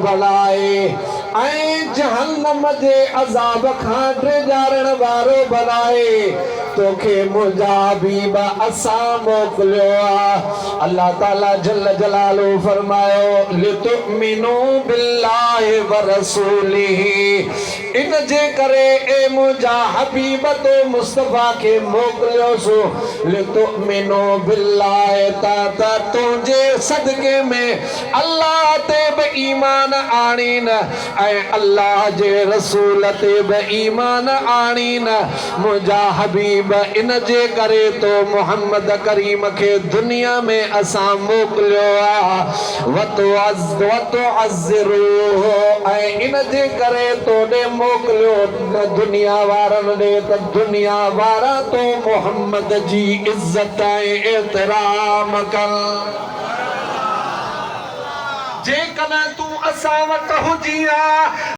भलाए ऐं जहन्नम जे अज़ाब खां ड्रिजारण वारो भलाए तोखे मुंहिंजा हबीब असां मोकिलियो आहे। अल्लाह ताला जल जलालो फरमायो लितुमिनू बिल्लाहि व रसूलिही इन जे करे ए मुंहिंजा हबीब तो मुस्तफा के मोकिलियो सो लितुमिनू बिल्लाहि त तुंहिंजे सदके में अल्लाह ते बि ईमान आणीन ऐं अल्लाह जे रसूल ते बि ईमान आणीन। मुंहिंजा हबीब इन जे करे तो मोहम्मद करीम के दुनिया में असां मोकिलियो आहे वतो अज़्ज़िरू ऐं इन जे करे तोॾे मोकिलियो दुनिया वारनि ॾे त दुनिया वारा तो मोहम्मद जी इज़्ज़त ऐं एतिराम कनि। जेकॾहिं तूं असां वटि हुजी